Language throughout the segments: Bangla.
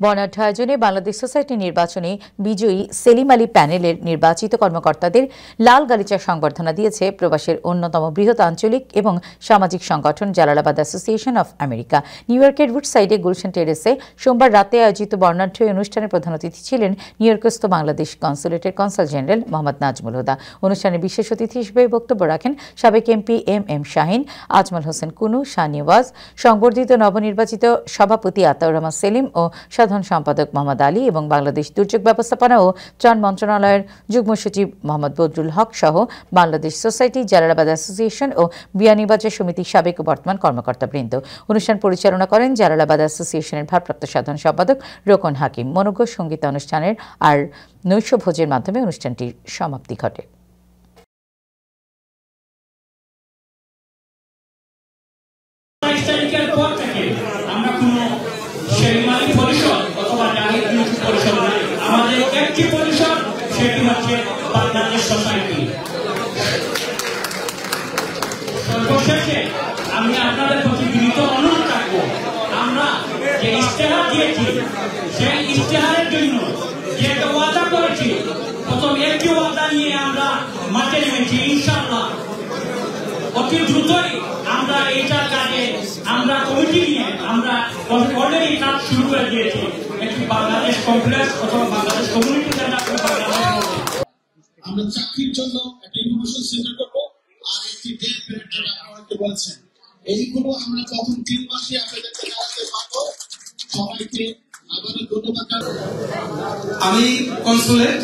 বর্ণাঢ্য আয়োজনে বাংলাদেশ সোসাইটি নির্বাচনে বিজয়ী সেলিম আলী প্যানেলের নির্বাচিত কর্মকর্তাদের লাল গালিচা সংবর্ধনা দিয়েছে প্রবাসের অন্যতম বৃহৎ আঞ্চলিক এবং সামাজিক সংগঠন Jalalabad association of America. New ইয়র্কের উডসাইডে গুলশান টেরেসে সোমবার রাতে আয়োজিত বর্ণাঢ্য অনুষ্ঠানে প্রধান অতিথি ছিলেন নিউইয়র্কস্থ বাংলাদেশ কনসুলেটের কনসাল জেনারেল মোহাম্মদ নাজমুল হুদা। অনুষ্ঠানে বিশেষ অতিথি হিসেবে বক্তব্য রাখেন সাবেক এমপি এম শাহিন, আজমল হোসেন কুনু, শাহ নিওয়াজ, সংবর্ধিত নবনির্বাচিত সভাপতি আতাউর রহমান সেলিম ও সাধারণ সম্পাদক মোহাম্মদ আলী এবং বাংলাদেশ দুর্যোগ ব্যবস্থাপনা ও ত্রাণ মন্ত্রণালয়ের যুগ্ম সচিব মোহাম্মদ বদরুল হক সহ বাংলাদেশ সোসাইটি, জালালাবাদ অ্যাসোসিয়েশন ও বিয়ানীবাজার সমিতির সাবেক ও বর্তমান কর্মকর্তাবৃন্দ। অনুষ্ঠান পরিচালনা করেন জালালাবাদ অ্যাসোসিয়েশনের ভারপ্রাপ্ত সাধারণ সম্পাদক রোকন হাকিম। মনোজ্ঞ সঙ্গীতানুষ্ঠানের আর নৈশভোজের মাধ্যমে অনুষ্ঠানটির সমাপ্তি ঘটে। আমাদের একটি পরিষদ, সেটি হচ্ছে বাংলাদেশ সোসাইটি। সর্বশেষে আমি আপনাদের প্রতি বিনীত অনুরোধ রাখবো, আমরা যে ইশতেহার দিয়েছি সেই ইশতেহারের জন্য যে ওয়াদা করেছি, প্রথম একটি ওয়াদা নিয়ে আমরা মাঠে নেমেছি। ইনশাআল্লাহ অতি দ্রুতই আমরা এইটার কাজে আমরা কমিটি নিয়ে আমরা অলরেডি কাজ শুরু করে দিয়েছি। একটি বাংলাদেশ কমপ্লেক্স অথবা বাংলাদেশ কমিউনিটি সেন্টার আমরা চাকরির জন্য একটা ইনোভেশন সেন্টার করবো, আর একটি ডে পেরিয়ড আপনারা বলছেন, এইগুলো আমরা প্রথম 3 মাসে আপনাদেরকে জানাতে পারবো। সবাইকে আবারও ধন্যবাদ। আমি কনসুলেট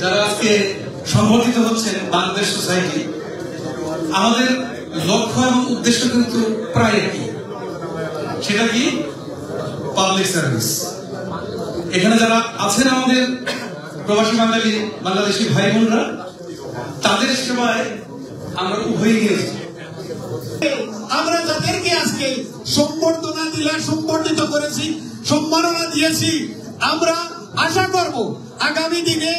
যারা আজকে সংগঠিত হচ্ছেন বাংলাদেশ সোসাইটি, আমাদের লক্ষ্য এবং উদ্দেশ্য কিন্তু প্রায় একই। সেটা কি? Public service. এখানে যারা আছেন আমাদের প্রবাসী বাংলাদেশি ভাই বোনরা, তাদের সেবায় আমরা উভয় গিয়েছি। আমরা যাদেরকে আজকে সম্বর্ধনা দিলাম, সম্বর্ধিত করেছি, সম্মাননা দিয়েছি, আমরা আশা করব আগামী দিনে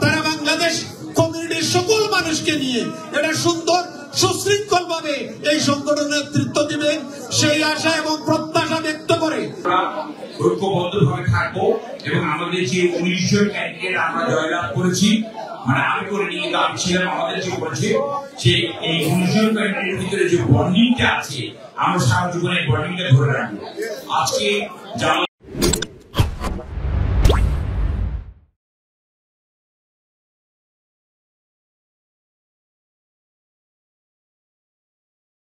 তারা বাংলাদেশ কমিউনিটির সকল মানুষকে নিয়ে এটা সুন্দর সুশৃঙ্খল ভাবে এই সংগঠনের নেতৃত্ব দিবেন, সেই আশা এবং প্রত্যাশা ব্যক্ত করে ঐক্যবদ্ধভাবে থাকবো এবং আমাদের যে 19 জন ক্যান্ডিডেট আমরা জয়লাভ করেছি, মানে আমি করে নিয়ে আমি ছিলাম, আমাদের যে বলছে যে এই 19 জন ক্যান্ডিডেটের ভিতরে যে বন্ডিংটা আছে, আমরা সারা জীবনের বন্ডিংটা ধরে রাখবো। আজকে